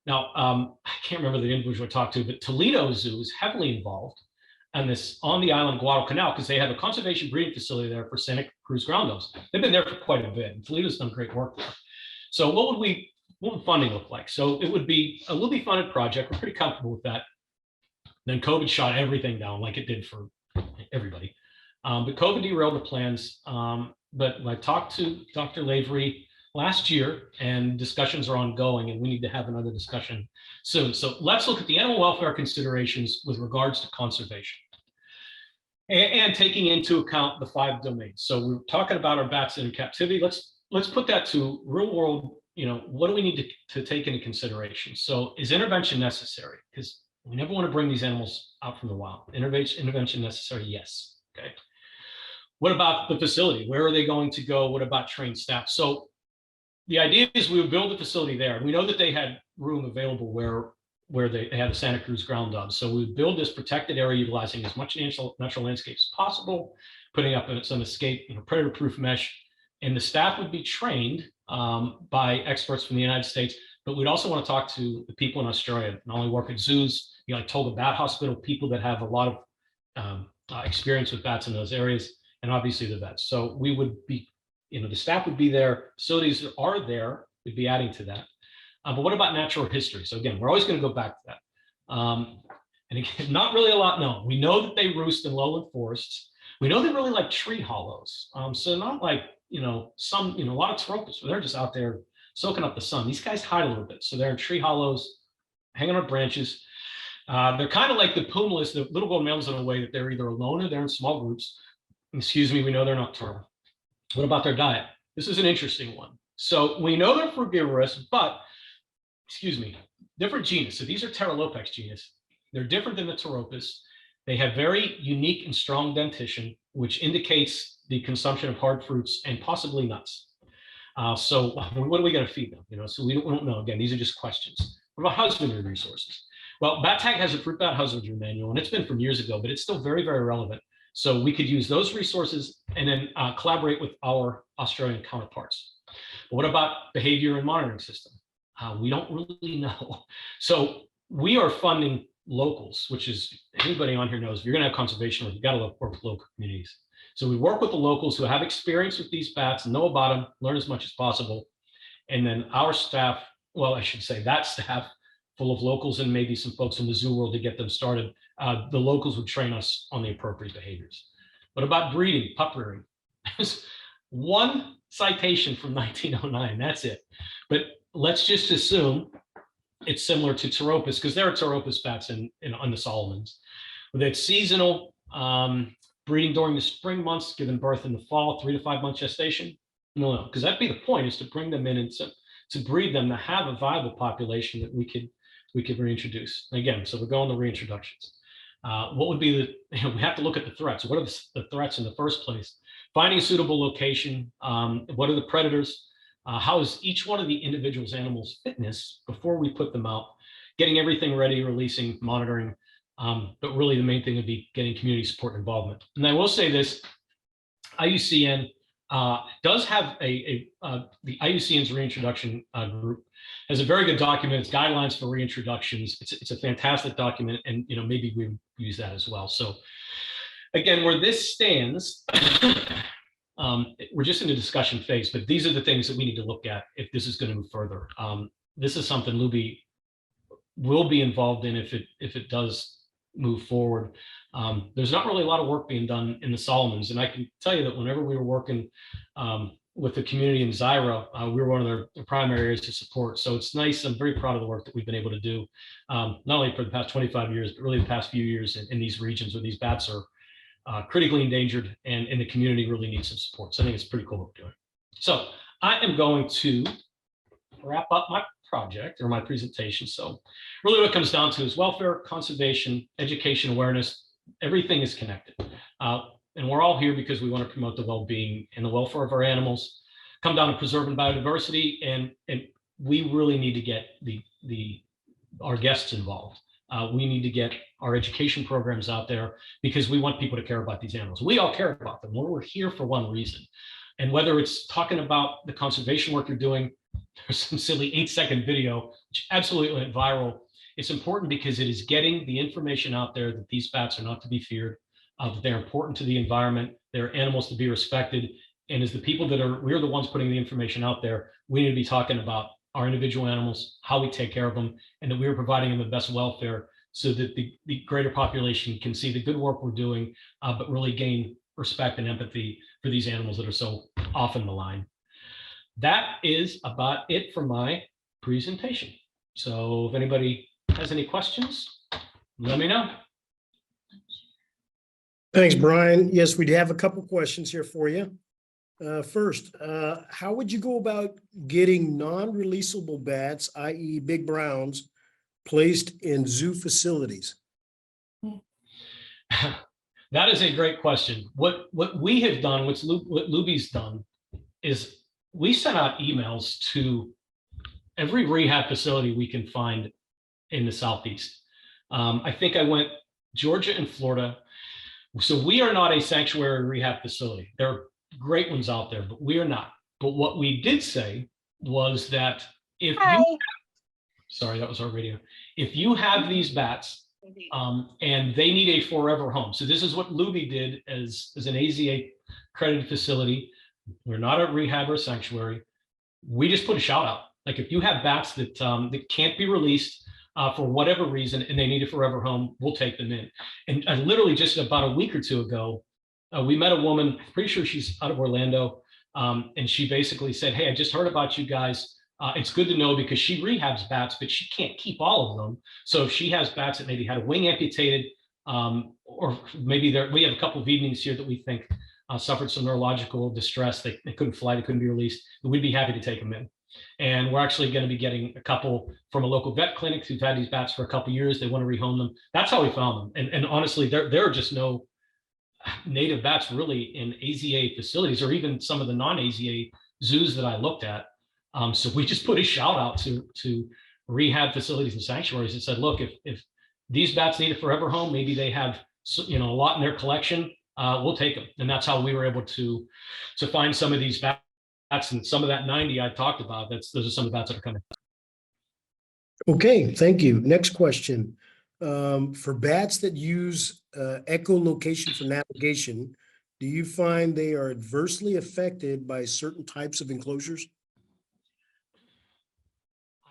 B: Now, I can't remember the individual I talked to, but Toledo Zoo is heavily involved on this on the island of Guadalcanal because they have a conservation breeding facility there for Santa Cruz ground doves. They've been there for quite a bit, and Toledo's done great work there. So what would funding look like? So it would be a Lubee funded project. We're pretty comfortable with that. Then COVID shot everything down like it did for everybody. But COVID derailed the plans. But I talked to Dr. Lavery last year, and discussions are ongoing, and we need to have another discussion soon. So let's look at the animal welfare considerations with regards to conservation and taking into account the 5 domains. So we're talking about our bats in captivity. Let's put that to real world. What do we need to take into consideration? So is intervention necessary? Because we never want to bring these animals out from the wild. Intervention necessary? Yes. Okay. What about the facility? Where are they going to go? What about trained staff? So the idea is we would build a facility there. We know that they had room available where they had the Santa Cruz ground doves. So we would build this protected area utilizing as much natural landscape as possible, putting up some escape, predator-proof mesh, and the staff would be trained by experts from the United States. But we'd also want to talk to the people in Australia, not only work at zoos, like Tolga Bat Hospital, people that have a lot of experience with bats in those areas, and obviously the vets. So we would be, the staff would be there, facilities are there, we'd be adding to that. But what about natural history? So again, we're always going to go back to that. And again, not really a lot known. We know that they roost in lowland forests. We know they really like tree hollows. So not like, a lot of tropos, where they're just out there soaking up the sun. These guys hide a little bit. So they're in tree hollows, hanging on branches. They're kind of like the pumas, the little gold males, in a way that they're either alone or they're in small groups. Excuse me, we know they're nocturnal. What about their diet? This is an interesting one. So we know they're frugivorous, but, different genus. So these are Pterodopex genus. They're different than the Pteropus. They have very unique and strong dentition, which indicates the consumption of hard fruits and possibly nuts. So what are we going to feed them? So we don't know. Again, these are just questions. What about husbandry resources? Well, BatTag has a fruit bat husbandry manual, and it's been from years ago, but it's still very, very relevant. So we could use those resources and then collaborate with our Australian counterparts. But what about behavior and monitoring system? We don't really know. So we are funding locals, which is, anybody on here knows, if you're going to have conservation work, you've got to work with local communities. So we work with the locals who have experience with these bats, know about them, learn as much as possible. And then our staff, well, I should say that staff, full of locals and maybe some folks in the zoo world to get them started, the locals would train us on the appropriate behaviors. What about breeding, pup rearing? There's one citation from 1909, that's it. But let's just assume it's similar to Pteropus, because there are Pteropus bats on the Solomons. That's seasonal, breeding during the spring months, giving birth in the fall, 3 to 5 month gestation. No, because that'd be the point, is to bring them in and to breed them, to have a viable population that we could reintroduce. Again, so we're going to reintroductions. What would be we have to look at the threats. What are the threats in the first place? Finding a suitable location. What are the predators? How is each one of the individual's animals' fitness before we put them out? Getting everything ready, releasing, monitoring. But really the main thing would be getting community support and involvement. And I will say this, IUCN does have the IUCN's reintroduction group has a very good document. It's guidelines for reintroductions. It's a fantastic document, and maybe we use that as well. So again, where this stands, we're just in the discussion phase, but these are the things that we need to look at if this is going to move further. This is something Lubee will be involved in if it does move forward. There's not really a lot of work being done in the Solomons, and I can tell you that whenever we were working with the community in Zaire, we were one of their primary areas to support. So it's nice. I'm very proud of the work that we've been able to do, not only for the past 25 years, but really the past few years in these regions where these bats are critically endangered, and the community really needs some support. So I think it's pretty cool what we're doing. So I am going to wrap up my project or my presentation. So really what it comes down to is welfare, conservation, education, awareness. Everything is connected. And we're all here because we want to promote the well-being and the welfare of our animals, come down to preserving biodiversity, and we really need to get the our guests involved. We need to get our education programs out there because we want people to care about these animals. We all care about them. We're here for one reason. And whether it's talking about the conservation work you're doing, there's some silly 8-second video, which absolutely went viral. It's important because it is getting the information out there that these bats are not to be feared, that they're important to the environment, they're animals to be respected. And as the people we're the ones putting the information out there, we need to be talking about our individual animals, how we take care of them, and that we are providing them the best welfare so that the greater population can see the good work we're doing, but really gain respect and empathy for these animals that are so often maligned. That is about it for my presentation. So if anybody has any questions, let me know.
C: Thanks, Brian. Yes, we have a couple questions here for you. First, how would you go about getting non-releasable bats, i.e. big browns, placed in zoo facilities?
B: That is a great question. What we have done, what Lubee's done, is we sent out emails to every rehab facility we can find in the Southeast. I think I went Georgia and Florida. So we are not a sanctuary rehab facility. There are great ones out there, but we are not. But what we did say was that if you, sorry, that was our radio. If you have these bats and they need a forever home. So this is what Lubee did as an AZA accredited facility. We're not a rehab or sanctuary. We just put a shout out. Like if you have bats that can't be released for whatever reason and they need a forever home, we'll take them in. And literally just about a week or two ago, we met a woman, pretty sure she's out of Orlando, and she basically said, hey, I just heard about you guys. It's good to know because she rehabs bats, but she can't keep all of them. So if she has bats that maybe had a wing amputated, or maybe we have a couple of evenings here that we think suffered some neurological distress. They couldn't fly, they couldn't be released. We'd be happy to take them in. And we're actually going to be getting a couple from a local vet clinic who've had these bats for a couple of years. They want to rehome them. That's how we found them. And honestly, there are just no native bats really in AZA facilities or even some of the non-AZA zoos that I looked at. So we just put a shout out to rehab facilities and sanctuaries and said, look, if these bats need a forever home, maybe they have a lot in their collection, we'll take them. And that's how we were able to find some of these bats. And some of that 90 I talked about, those are some of the bats that are coming.
C: Okay, thank you. Next question. For bats that use echolocation for navigation, do you find they are adversely affected by certain types of enclosures?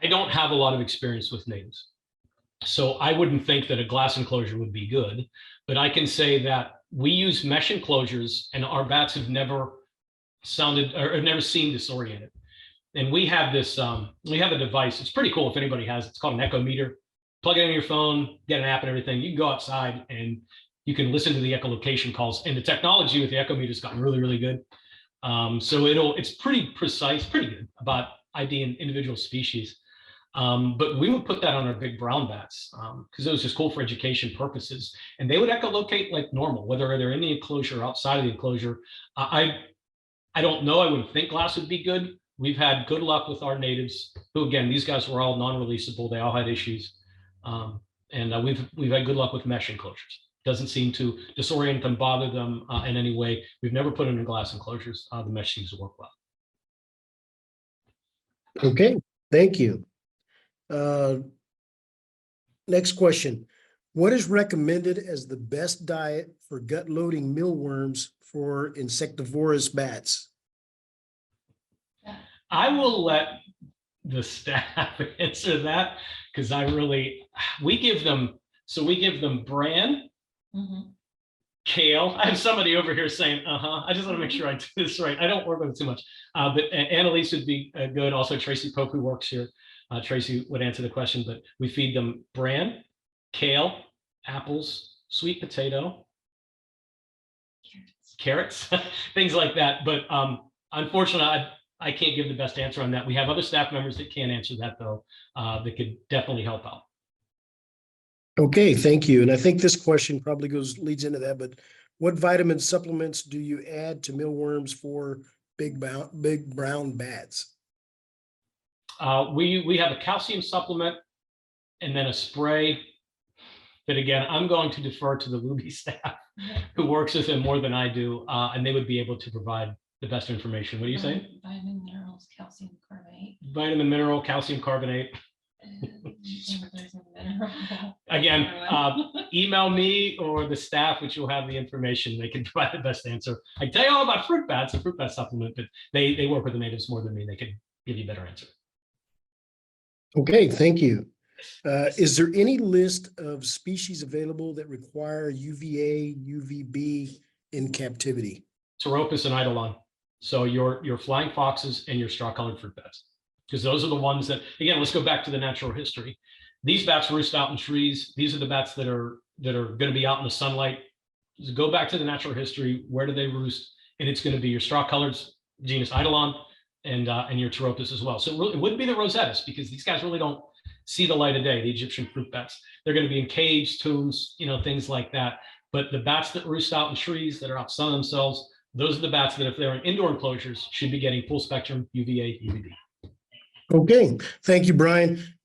B: I don't have a lot of experience with natives, so I wouldn't think that a glass enclosure would be good, but I can say that we use mesh enclosures and our bats have never sounded or never seemed disoriented. And we have this, we have a device. It's pretty cool if anybody has, it's called an echo meter. Plug it in your phone, get an app and everything. You can go outside and you can listen to the echolocation calls. And the technology with the echo meter has gotten really, really good. So it's pretty precise, pretty good about IDing individual species. But we would put that on our big brown bats because it was just cool for education purposes. And they would echolocate like normal, whether they're in the enclosure or outside of the enclosure. I don't know. I wouldn't think glass would be good. We've had good luck with our natives who, again, these guys were all non-releasable. They all had issues. And we've had good luck with mesh enclosures. Doesn't seem to disorient them, bother them in any way. We've never put them in glass enclosures. The mesh seems to work well.
C: Okay, thank you. Next question. What is recommended as the best diet for gut-loading mealworms for insectivorous bats?
B: I will let the staff answer that because we give them bran, kale. I have somebody over here saying, I just want to make sure I do this right. I don't work with it too much, but Annalise would be good. Also, Tracy Pope, who works here. Tracy would answer the question, but we feed them bran, kale, apples, sweet potato, carrots, things like that. But unfortunately, I can't give the best answer on that. We have other staff members that can answer that, though, that could definitely help out.
C: Okay, thank you. And I think this question probably leads into that, but what vitamin supplements do you add to mealworms for big brown bats?
B: We have a calcium supplement and then a spray that, again, I'm going to defer to the Lubee staff who works with them more than I do, and they would be able to provide the best information. What do you say?
D: Vitamin, minerals, calcium carbonate.
B: Vitamin, mineral, calcium carbonate. Again, email me or the staff, which will have the information. They can provide the best answer. I tell you all about fruit bats, the fruit bat supplement, but they work with the natives more than me. They can give you a better answer.
C: Okay, thank you. Is there any list of species available that require UVA, UVB in captivity?
B: Pteropus and Eidolon. So your flying foxes and your straw-colored fruit bats, because those are the ones that, again, let's go back to the natural history. These bats roost out in trees. These are the bats that are going to be out in the sunlight. So go back to the natural history. Where do they roost? And it's going to be your straw-coloreds, genus Eidolon, and your Pteropus as well. So it wouldn't be the Rosettas, because these guys really don't see the light of day, the Egyptian fruit bats. They're going to be in caves, tombs, things like that. But the bats that roost out in trees, that are out sunning themselves, those are the bats that, if they're in indoor enclosures, should be getting full spectrum UVA, UVB.
C: Okay, thank you, Brian.